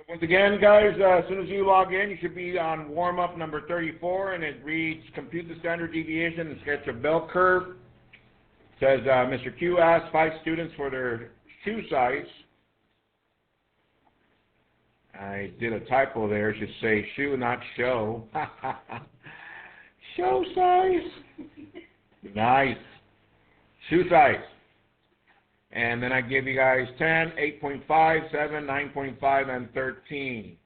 Once again, guys, as soon as you log in, you should be on warm-up number 34, and it reads, compute the standard deviation and sketch a bell curve. It says, Mr. Q asked 5 students for their shoe size. I did a typo there. It should say shoe, not show. Show size. Nice. Shoe size. And then I give you guys 10, 8.5, 7, 9.5, and 13.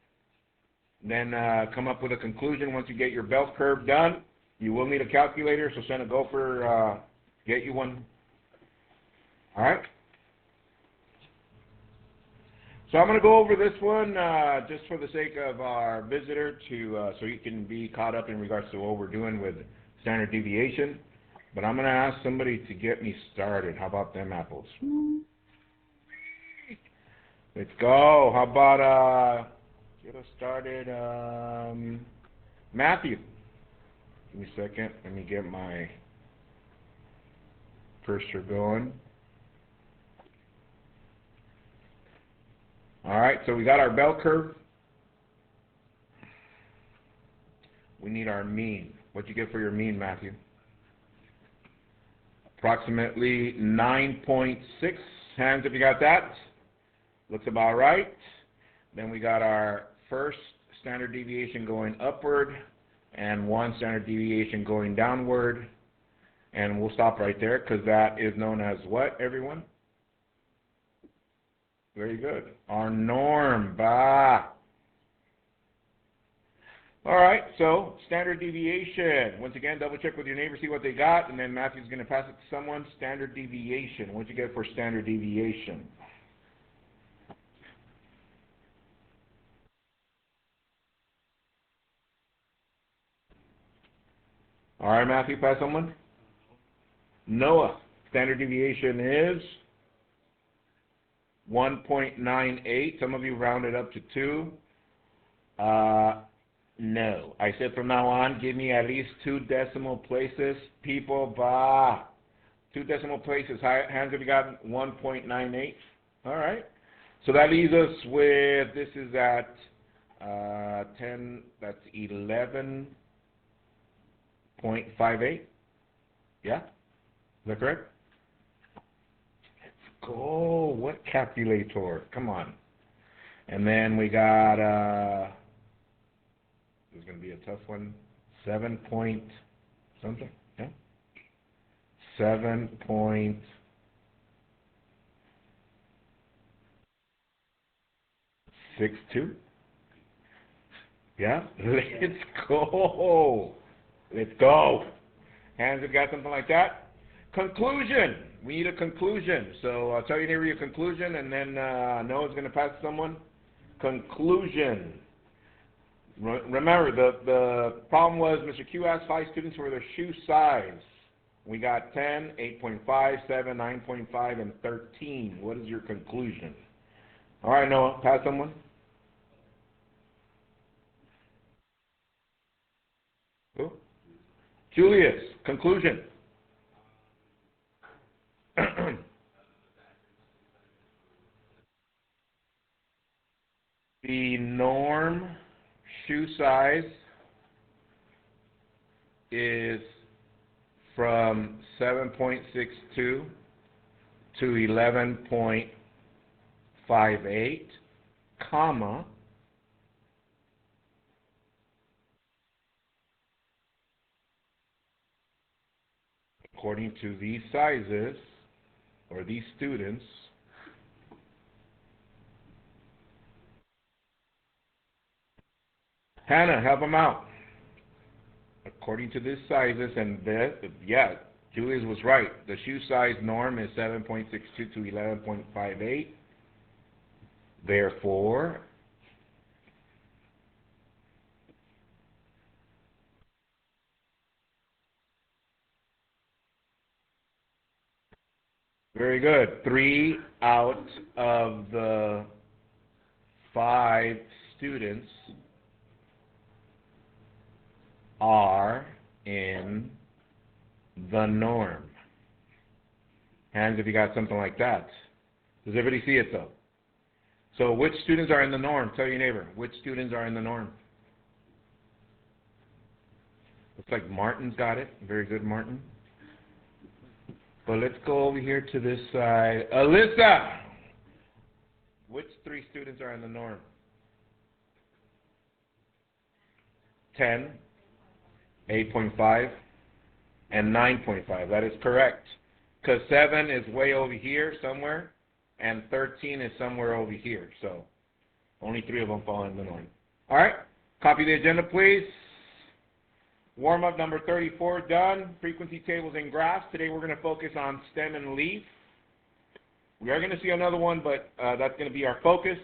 Then come up with a conclusion once you get your bell curve done. You will need a calculator, so send a gopher, get you one. All right? So I'm going to go over this one just for the sake of our visitor so you can be caught up in regards to what we're doing with standard deviation. But I'm going to ask somebody to get me started. How about them apples? Let's go. How about get us started? Matthew. Give me a second. Let me get my cursor going. All right, so we got our bell curve. We need our mean. What'd you get for your mean, Matthew? Approximately 9.6. Hands if you got that. Looks about right. Then we got our first standard deviation going upward and 1 standard deviation going downward. And we'll stop right there because that is known as what, everyone? Very good. Our norm. Bah. All right, so standard deviation. Once again, double check with your neighbor, see what they got, and then Matthew's going to pass it to someone. Standard deviation. What'd you get for standard deviation? All right, Matthew, pass someone. Noah. Standard deviation is 1.98. Some of you rounded up to 2. No. I said from now on, give me at least 2 decimal places. People, bah. 2 decimal places. Hands if you got 1.98. All right. So that leaves us with, this is at 10, that's 11.58. Yeah? Is that correct? Let's go. What calculator? Come on. And then we got, this is going to be a tough one. 7 point something. Yeah. 7.62. Yeah. Let's go. Let's go. Hands have got something like that. Conclusion. We need a conclusion. So I'll tell you your conclusion, and then Noah's going to pass to someone. Conclusion. Remember, the problem was Mr. Q asked 5 students for their shoe size. We got 10, 8.5, 7, 9.5, and 13. What is your conclusion? All right, Noah, pass someone. Who? Julius, conclusion. The norm shoe size is from 7.62 to 11.58, comma, according to these sizes, or these students, Hannah, help them out. According to these sizes, and this, yeah, Julius was right. The shoe size norm is 7.62 to 11.58. Therefore, very good. 3 out of the 5 students are in the norm. Hands if you got something like that. Does everybody see it though? So which students are in the norm? Tell your neighbor, which students are in the norm? Looks like Martin's got it. Very good, Martin. But let's go over here to this side. Alyssa! Which 3 students are in the norm? 10, 8.5, and 9.5. That is correct. Because 7 is way over here somewhere, and 13 is somewhere over here. So only 3 of them fall in the norm. All right. Copy the agenda, please. Warm-up number 34 done. Frequency tables and graphs. Today we're going to focus on stem and leaf. We are going to see another one, but that's going to be our focus.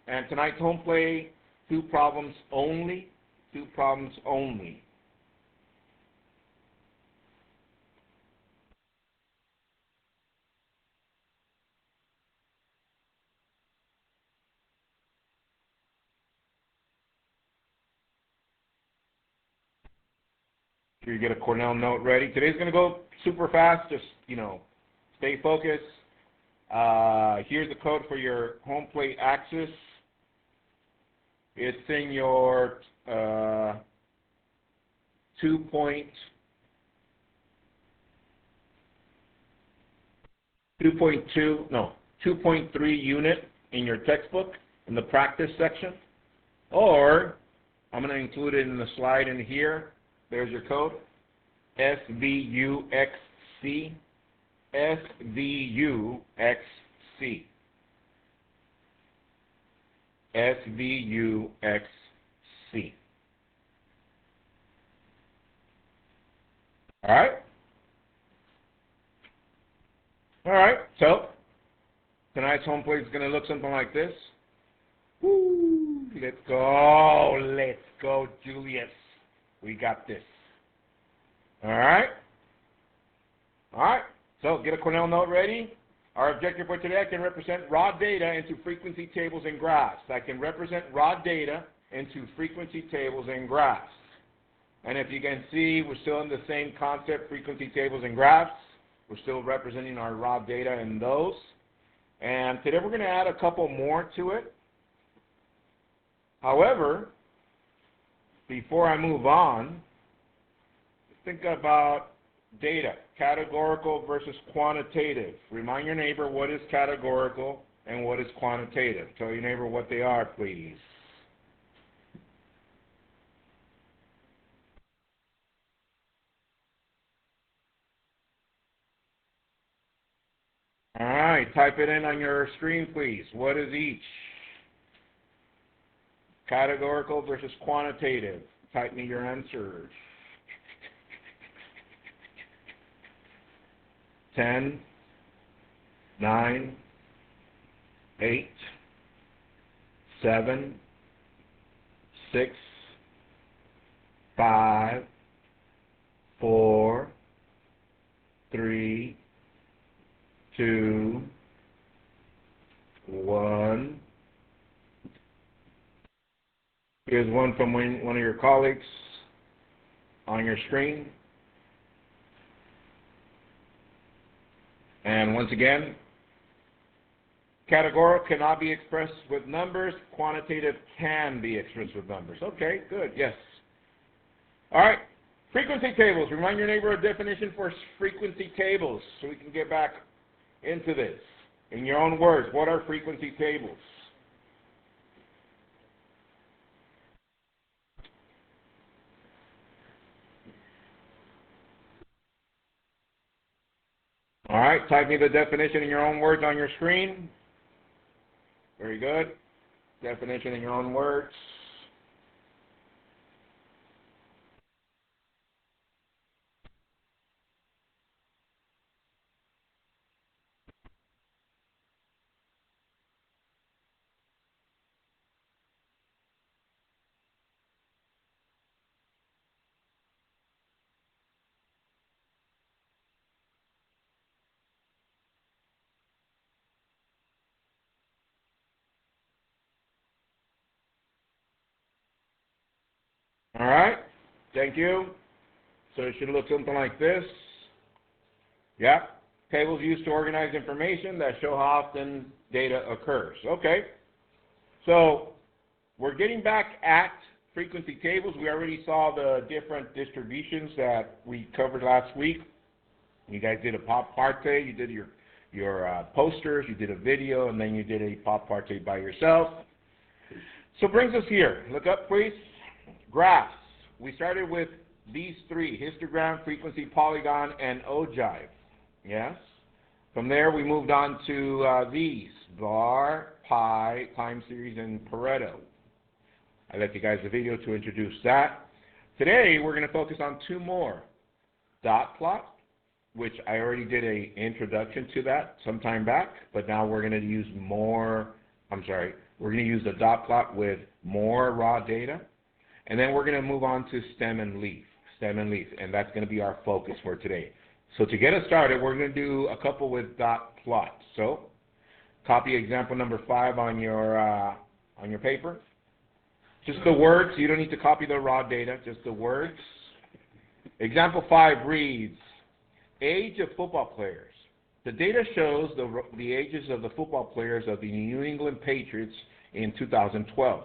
And tonight's home play, 2 problems only. 2 problems only. Sure you get a Cornell note ready. Today's going to go super fast. Just, stay focused. Here's the code for your home plate axis. It's in your 2.3 unit in your textbook in the practice section. Or I'm going to include it in the slide in here. There's your code. SVUXC. SVUXC. SVUXC. All right? All right, so tonight's home plate is going to look something like this. Woo! Let's go, Julius. We got this. All right? All right, so get a Cornell note ready. Our objective for today, I can represent raw data into frequency tables and graphs. I can represent raw data into frequency tables and graphs. And if you can see, we're still in the same concept, frequency tables and graphs. We're still representing our raw data in those. And today we're going to add a couple more to it. However, before I move on, think about data, categorical versus quantitative. Remind your neighbor what is categorical and what is quantitative. Tell your neighbor what they are, please. All right, type it in on your screen, please. What is each? Categorical versus quantitative. Type me your answers. 10, 9, 8, 7, 6, 5, 4, 3, 2, 1. Here's one from one of your colleagues on your screen. And once again, categorical cannot be expressed with numbers. Quantitative can be expressed with numbers. Okay, good, yes. All right, frequency tables. Remind your neighbor a definition for frequency tables so we can get back into this. In your own words, what are frequency tables? All right, type me the definition in your own words on your screen. Very good. Definition in your own words. All right, thank you. So it should look something like this. Yeah, tables used to organize information that show how often data occurs. Okay, So we're getting back at frequency tables. We already saw the different distributions that we covered last week. You guys did a pop parte, you did your posters, you did a video, and then you did a pop parte by yourself. So brings us here. Look up, please. Graphs. We started with these three: histogram, frequency, polygon, and ogive. Yes? From there, we moved on to these: bar, pi, time series, and Pareto. I left you guys a video to introduce that. Today, we're going to focus on two more: dot plot, which I already did an introduction to that some time back, but now we're going to use we're going to use the dot plot with more raw data, and then we're going to move on to stem and leaf, and that's going to be our focus for today. So to get us started, we're going to do a couple with dot plots. So copy example number 5 on your paper. Just the words. You don't need to copy the raw data, just the words. Example 5 reads, age of football players. The data shows the ages of the football players of the New England Patriots in 2012.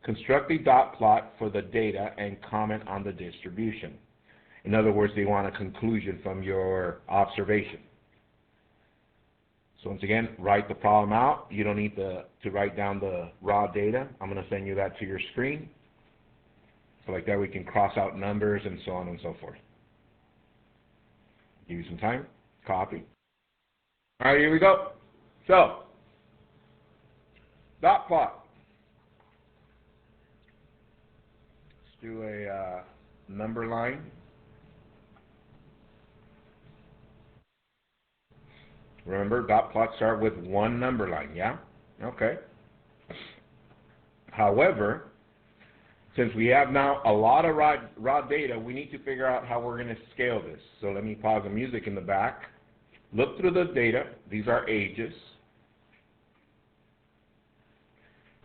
Construct a dot plot for the data and comment on the distribution. In other words, they want a conclusion from your observation. So once again, write the problem out. You don't need to write down the raw data. I'm going to send you that to your screen. So like that we can cross out numbers and so on and so forth. Give you some time. Copy. All right, here we go. So, dot plot. Let's do a number line. Remember, dot plots start with one number line, yeah? Okay. However, since we have now a lot of raw data, we need to figure out how we're going to scale this. So let me pause the music in the back. Look through the data. These are ages.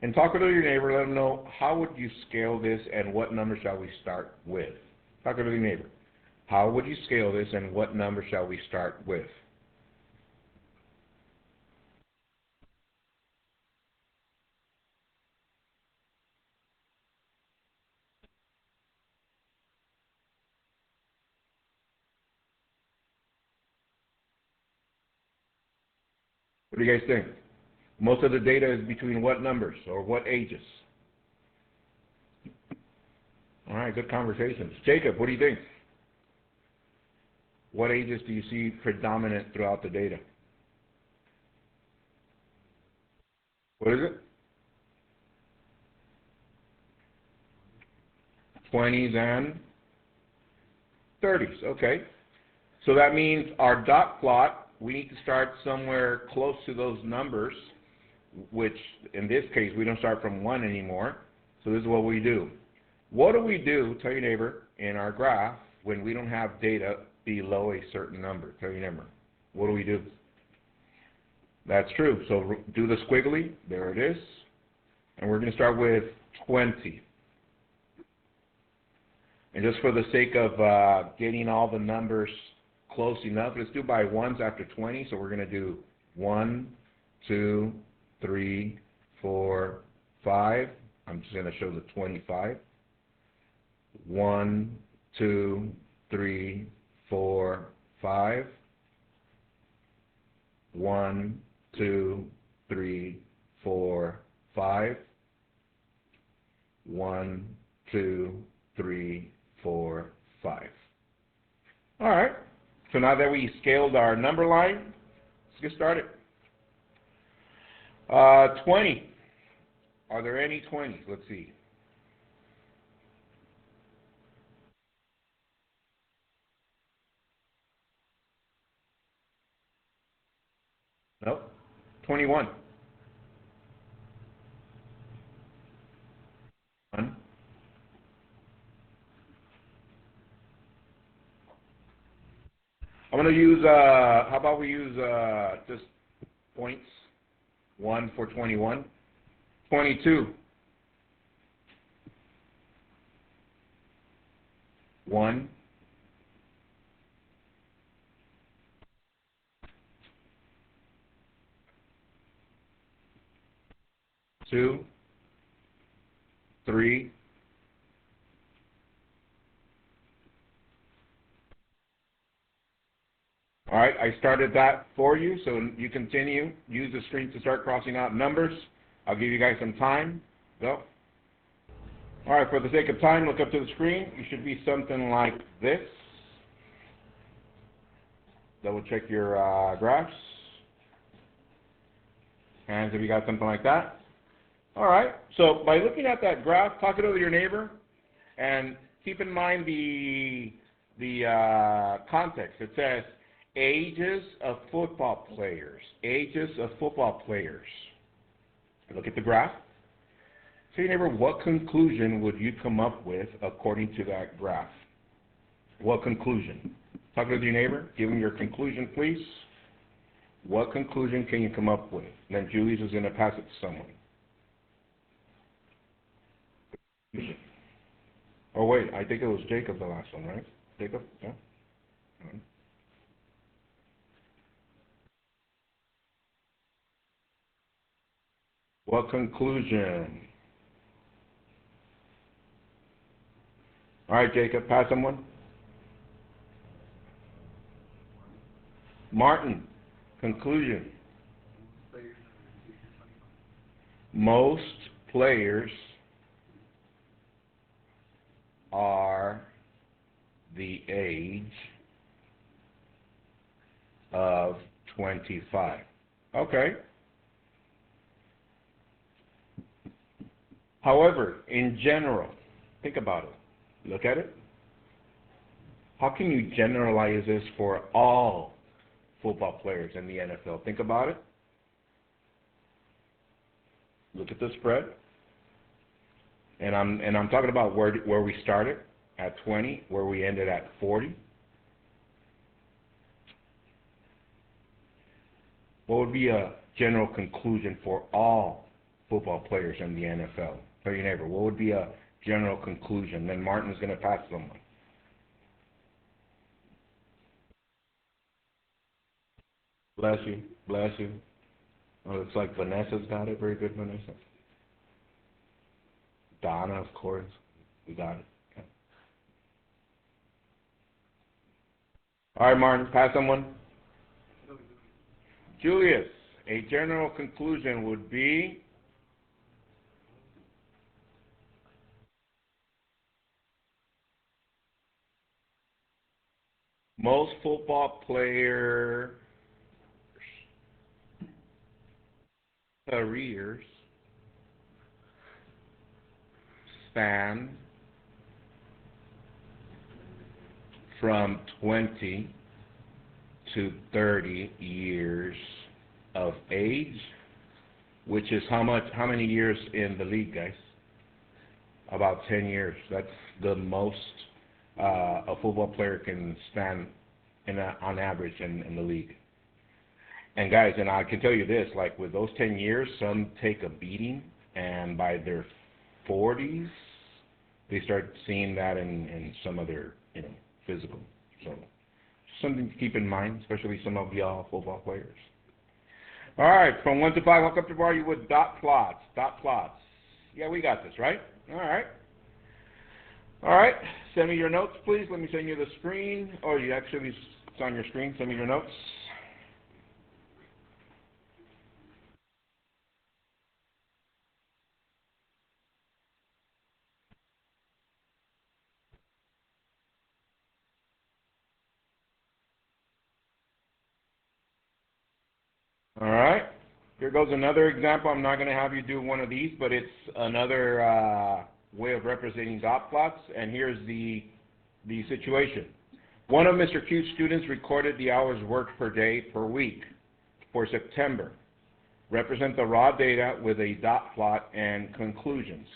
And talk to your neighbor. Let them know how would you scale this and what number shall we start with. Talk to your neighbor. How would you scale this and what number shall we start with? What do you guys think? Most of the data is between what numbers or what ages? All right, good conversations. Jacob, what do you think? What ages do you see predominant throughout the data? What is it? 20s and 30s, okay. So that means our dot plot, we need to start somewhere close to those numbers, which in this case, we don't start from 1 anymore. So this is what we do. What do we do, tell your neighbor, in our graph when we don't have data below a certain number? Tell your neighbor. What do we do? That's true. So do the squiggly. There it is. And we're going to start with 20. And just for the sake of getting all the numbers close enough, let's do by ones after 20. So we're going to do 1, 2, 3, 4, 5. I'm just going to show the 25. 1, 2, 3, 4, 5. 1, 2, 3, 4, 5. 1, 2, 3, 4, 5. All right. So now that we scaled our number line, let's get started. 20. Are there any 20s? Let's see. Nope. 21. 1. I'm going to use, how about we use just points? 1 for 21. 22. 1. 2. 3. All right, I started that for you, so you continue. Use the screen to start crossing out numbers. I'll give you guys some time. Go. All right, for the sake of time, look up to the screen. You should be something like this. Double check your graphs. Hands if you got something like that. All right, so by looking at that graph, talk it over to your neighbor, and keep in mind the context. It says ages of football players. Ages of football players. Look at the graph. Say, neighbor, what conclusion would you come up with according to that graph? What conclusion? Talk with your neighbor. Give him your conclusion, please. What conclusion can you come up with? Then Julius is going to pass it to someone. Oh, wait, I think it was Jacob the last one, right? Jacob? Yeah? All right. What conclusion? All right, Jacob, pass someone. Martin, conclusion. Most players are the age of 25. Okay. However, in general, think about it. Look at it. How can you generalize this for all football players in the NFL? Think about it. Look at the spread. And I'm talking about where we started at 20, where we ended at 40. What would be a general conclusion for all football players in the NFL? Tell your neighbor, what would be a general conclusion? Then Martin's going to pass someone. Bless you. Bless you. Oh, looks like Vanessa's got it. Very good, Vanessa. Donna, of course. We got it. Okay. All right, Martin, pass someone. Julius, a general conclusion would be most football player careers span from 20 to 30 years of age, which is how many years in the league, guys? About 10 years. That's the most a football player can span on average in the league. And guys, and I can tell you this, like with those 10 years, some take a beating, and by their 40s, they start seeing that in some of their, physical. So something to keep in mind, especially some of y'all football players. All right, from 1 to 5, I'll come to bar you with dot plots. Dot plots. Yeah, we got this, right? All right. All right, send me your notes, please. Let me send you the screen. Oh, you actually, it's on your screen. Send me your notes. All right. Here goes another example. I'm not going to have you do one of these, but it's another way of representing dot plots. And here's the situation. One of Mr. Q's students recorded the hours worked per day per week for September. Represent the raw data with a dot plot and conclusions.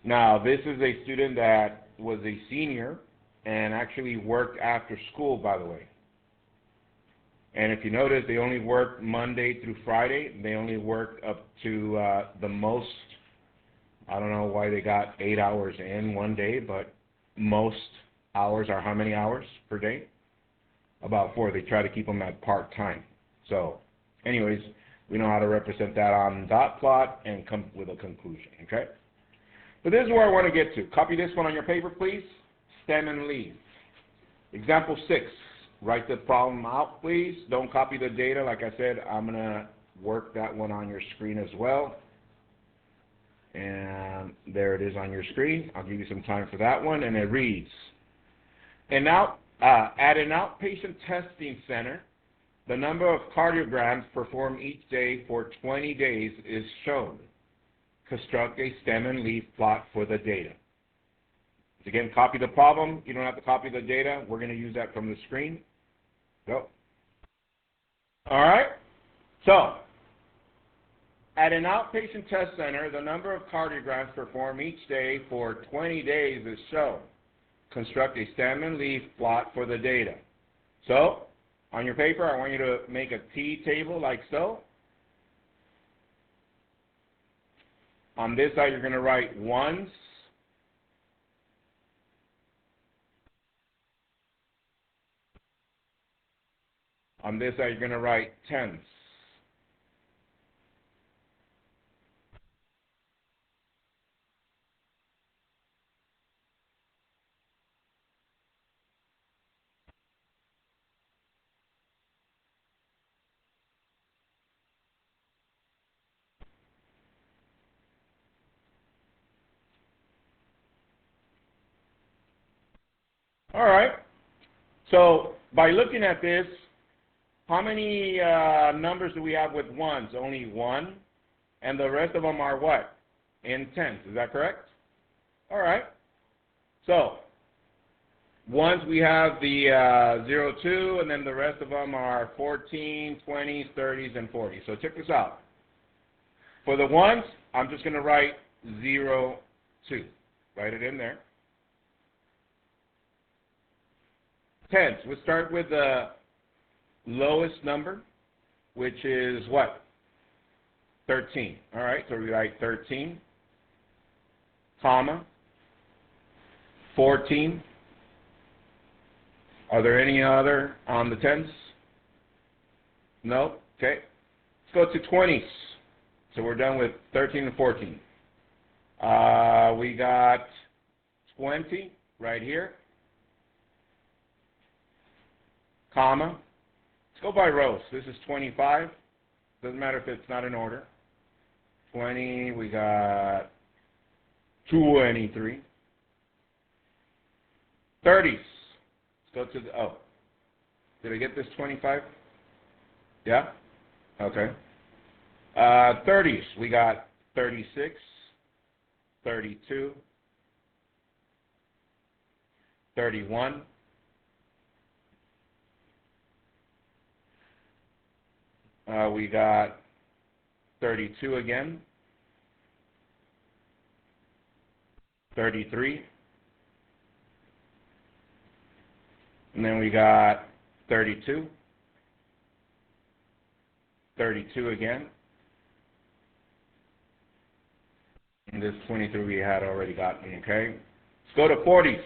Now, this is a student that was a senior and actually worked after school, by the way. And if you notice, they only worked Monday through Friday. They only worked up to the most, I don't know why they got 8 hours in one day, but most hours are how many hours per day? About 4. They try to keep them at part-time. So, anyways, we know how to represent that on dot plot and come with a conclusion, okay? But this is where I want to get to. Copy this one on your paper, please. Stem and leaf. Example 6. Write the problem out, please. Don't copy the data. Like I said, I'm going to work that one on your screen as well. And there it is on your screen. I'll give you some time for that one. And it reads, at an outpatient testing center, the number of cardiograms performed each day for 20 days is shown. Construct a stem and leaf plot for the data. Again, copy the problem. You don't have to copy the data. We're going to use that from the screen. Go. All right. So, at an outpatient test center, the number of cardiograms performed each day for 20 days is shown. Construct a stem and leaf plot for the data. So, on your paper, I want you to make a T table like so. On this side, you're going to write ones. On this side, you're going to write tens. All right. So by looking at this, how many numbers do we have with ones? Only one. And the rest of them are what? In tens. Is that correct? All right. So ones, we have the 0, 2, and then the rest of them are 14, 20s, 30s, and 40s. So check this out. For the ones, I'm just going to write 0, 2. Write it in there. Tens, we'll start with the lowest number, which is what? 13. All right, so we write 13, comma, 14. Are there any other on the tens? No? Okay. Let's go to 20s. So we're done with 13 and 14. We got 20 right here. Comma. Let's go by rows. This is 25. Doesn't matter if it's not in order. 20. We got 23. 30s. Let's go to the, oh. Did I get this 25? Yeah? Okay. 30s. We got 36, 32, 31. We got 32 again, 33, and then we got 32, 32 again, and this 23 we had already gotten, okay? Let's go to 40s.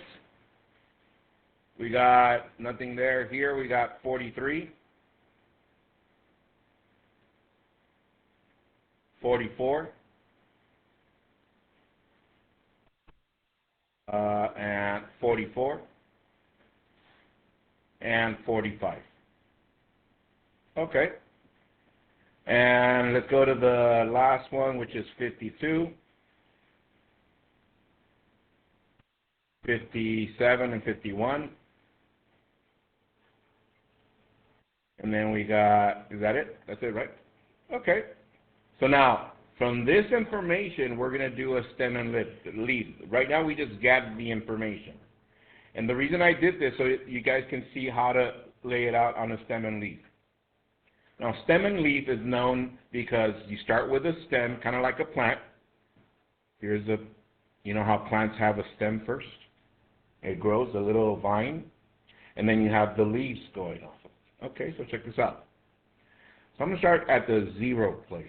We got nothing there. Here we got 43. 44, and 44, and 45. Okay. And let's go to the last one, which is 52, 57, and 51. And then we got, is that it? That's it, right? Okay. So now, from this information, we're going to do a stem and leaf. Right now, we just gathered the information. And the reason I did this, so you guys can see how to lay it out on a stem and leaf. Now, stem and leaf is known because you start with a stem, kind of like a plant. Here's a, you know how plants have a stem first? It grows a little vine, and then you have the leaves going off of it. Okay, so check this out. So I'm going to start at the 0 place.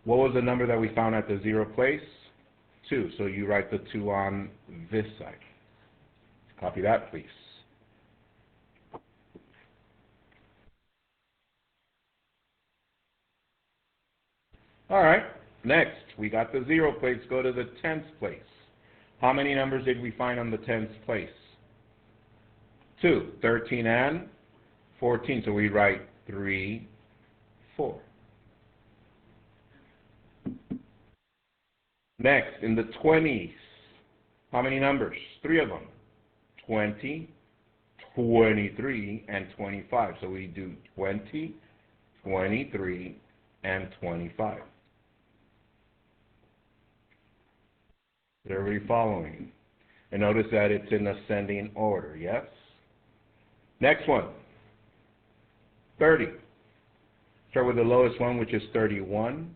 What was the number that we found at the 0 place? 2. So you write the 2 on this side. Copy that, please. All right. Next, we got the 0 place. Go to the tens place. How many numbers did we find on the tens place? 2, 13 and 14. So we write 3, 4. Next, in the 20s, how many numbers? 3 of them. 20, 23, and 25. So we do 20, 23, and 25. Is everybody following? And notice that it's in ascending order, yes? Next one, 30. Start with the lowest one, which is 31.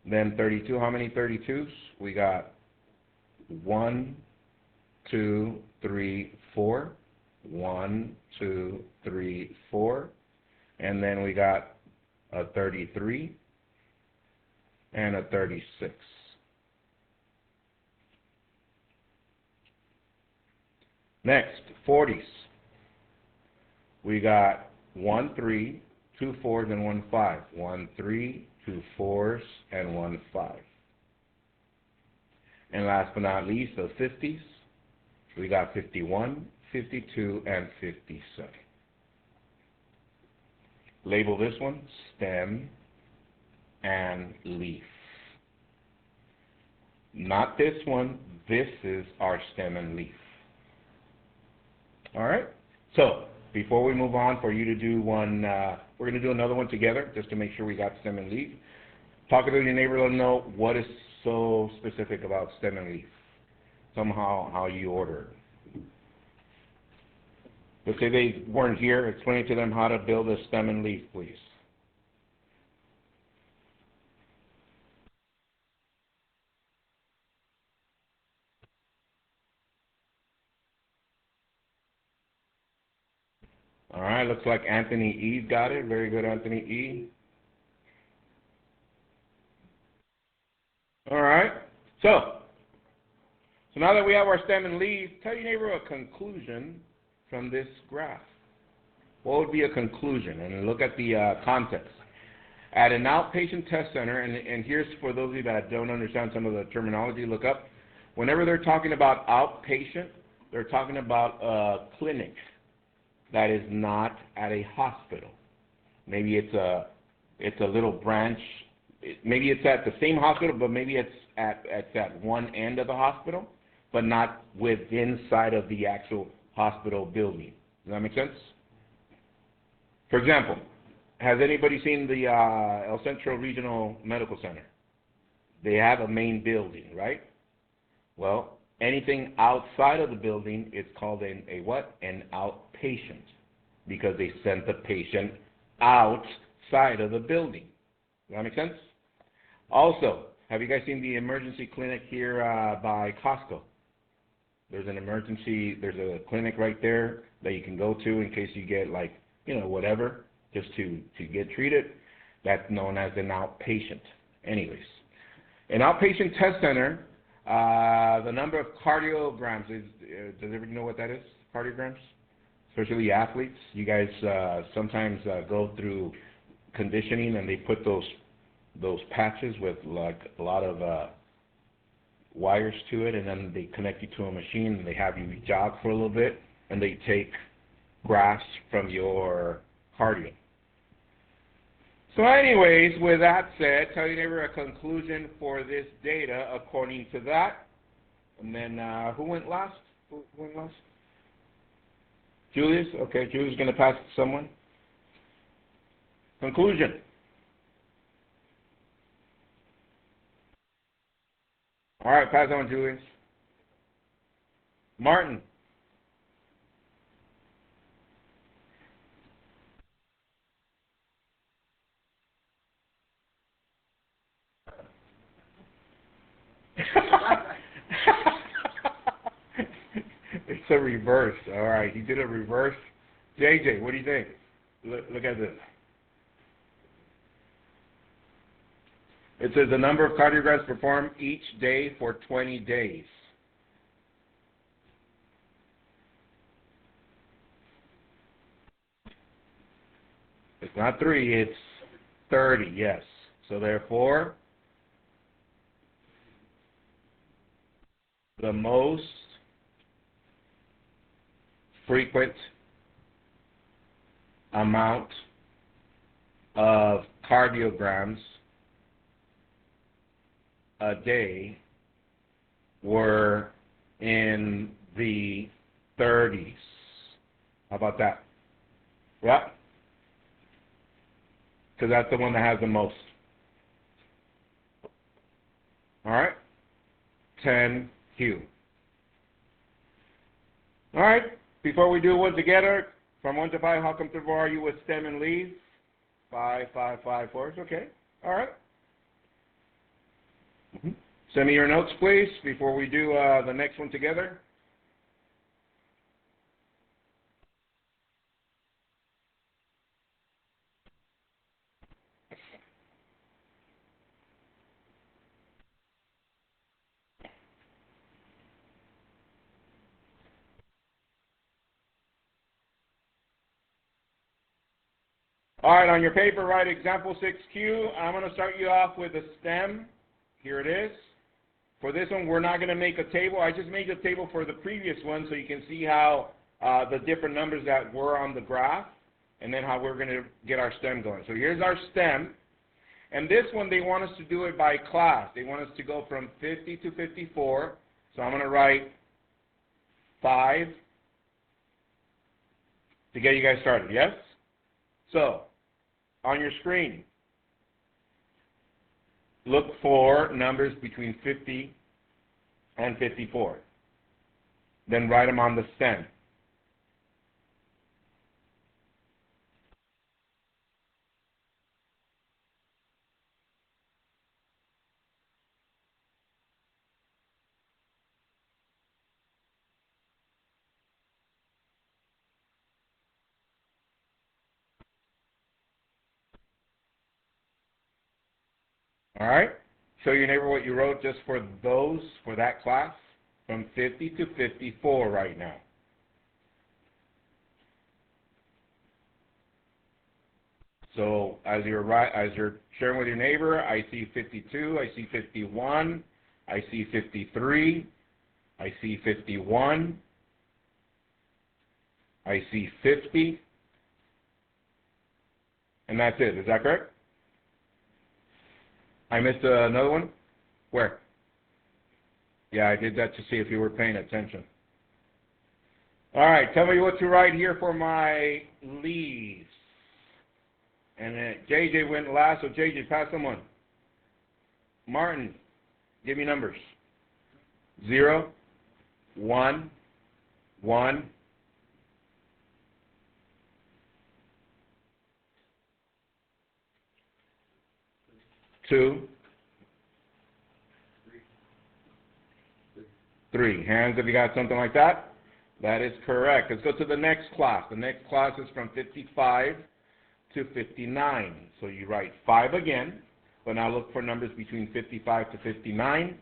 Then 32. How many 32s? We got 1, 2, 3, 4. 1, 2, 3, 4. And then we got a 33 and a 36. Next, 40s. We got 1, 3, 2 4s, and 1 5. 1, 3, 2 4s, and 1 5. And last but not least, the 50s. We got 51, 52, and 57. Label this one stem and leaf. Not this one. This is our stem and leaf. All right? So, before we move on, for you to do one, we're going to do another one together just to make sure we got stem and leaf. Talk to your neighbor, let them know what is so specific about stem and leaf. Somehow, how you order it. Let's say they weren't here. Explain to them how to build a stem and leaf, please. All right, looks like Anthony E. got it. Very good, Anthony E. All right, so now that we have our stem and leaf, tell your neighbor a conclusion from this graph. What would be a conclusion? And look at the context. At an outpatient test center, and here's for those of you that don't understand some of the terminology, look up. Whenever they're talking about outpatient, they're talking about a clinic that is not at a hospital. Maybe it's a little branch. Maybe it's at the same hospital, but maybe it's at one end of the hospital, but not inside of the actual hospital building. Does that make sense? For example, has anybody seen the El Centro Regional Medical Center? They have a main building, right? Well, anything outside of the building is called a what? An outpatient, because they sent the patient outside of the building. Does that make sense? Also, have you guys seen the emergency clinic here by Costco? There's a clinic right there that you can go to in case you get whatever, just to get treated. That's known as an outpatient. Anyways, an outpatient test center, the number of cardiograms is, does everybody know what that is? Cardiograms? Especially athletes. You guys sometimes go through conditioning and they put those patches with like a lot of wires to it, and then they connect you to a machine and they have you jog for a little bit, and they take graphs from your cardio. So anyways, with that said, tell your neighbor a conclusion for this data according to that. And then who went last? Who went last? Julius? Okay, Julius is going to pass it to someone. Conclusion. All right, pass on, Julius. Martin. It's a reverse. All right, he did a reverse. JJ, what do you think? Look at this. It says the number of cardiograms performed each day for 20 days. It's not 3, it's 30, yes. So therefore, the most frequent amount of cardiograms a day were in the 30s. How about that? Yeah. Because that's the one that has the most. All right? 10Q. All right? Before we do one together, from 1 to 5, how comfortable are you with stem and leaves? 5, 5, 5, 4. It's okay. All right. Send me your notes, please, before we do the next one together. All right, on your paper, write example 6Q. I'm going to start you off with a stem. Here it is. For this one, we're not going to make a table. I just made a table for the previous one so you can see how the different numbers that were on the graph and then how we're going to get our stem going. So here's our stem. And this one, they want us to do it by class. They want us to go from 50 to 54. So I'm going to write 5 to get you guys started, yes? So, on your screen, look for numbers between 50 and 54. Then write them on the stem. All right? Show your neighbor what you wrote just for that class, from 50 to 54 right now. So as you're sharing with your neighbor, I see 52, I see 51, I see 53, I see 51, I see 50, and that's it. Is that correct? I missed another one? Where? Yeah, I did that to see if you were paying attention. All right, tell me what to write here for my leaves. And JJ went last, so JJ, pass someone. Martin, give me numbers. 0, 1, 1, 2, 3. Hands if you got something like that. That is correct. Let's go to the next class. The next class is from 55 to 59. So you write 5 again, but now look for numbers between 55 to 59.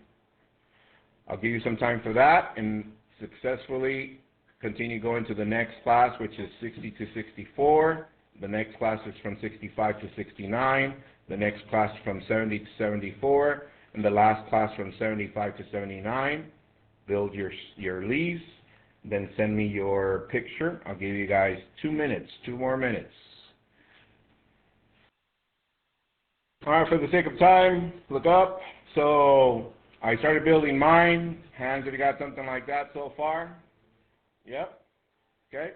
I'll give you some time for that and successfully continue going to the next class, which is 60 to 64. The next class is from 65 to 69. The next class from 70 to 74. And the last class from 75 to 79. Build your leaves. Then send me your picture. I'll give you guys 2 minutes, 2 more minutes. All right, for the sake of time, look up. So I started building mine. Hands if you got something like that so far. Yep. Okay.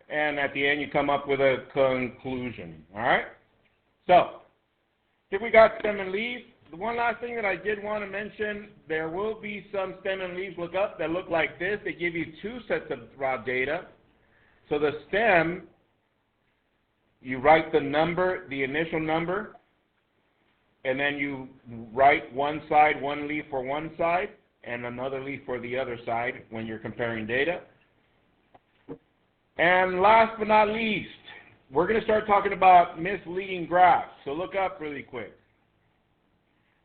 And at the end, you come up with a conclusion. All right? So, if we got stem and leaves, the one last thing that I did want to mention, there will be some stem and leaves look up that look like this. They give you 2 sets of raw data. So the stem, you write the number, the initial number, and then you write one side, one leaf for one side, and another leaf for the other side when you're comparing data. And last but not least, we're going to start talking about misleading graphs. So look up really quick.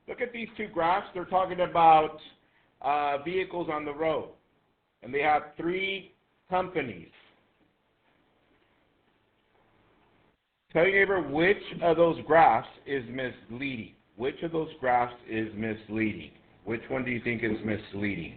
Look at these 2 graphs. They're talking about vehicles on the road. And they have 3 companies. Tell your neighbor which of those graphs is misleading. Which of those graphs is misleading? Which one do you think is misleading?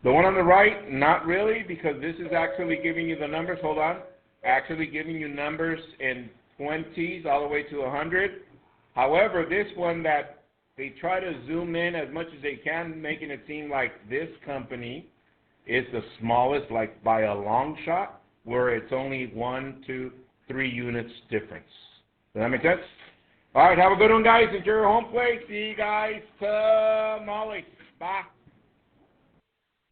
The one on the right, not really, because this is actually giving you the numbers. Hold on. Actually giving you numbers in 20s all the way to 100. However, this one that they try to zoom in as much as they can, making it seem like this company is the smallest, like by a long shot, where it's only 1, 2, 3 units difference. Does that make sense? All right, have a good one, guys. Enjoy your home plate. See you guys tomorrow. Bye.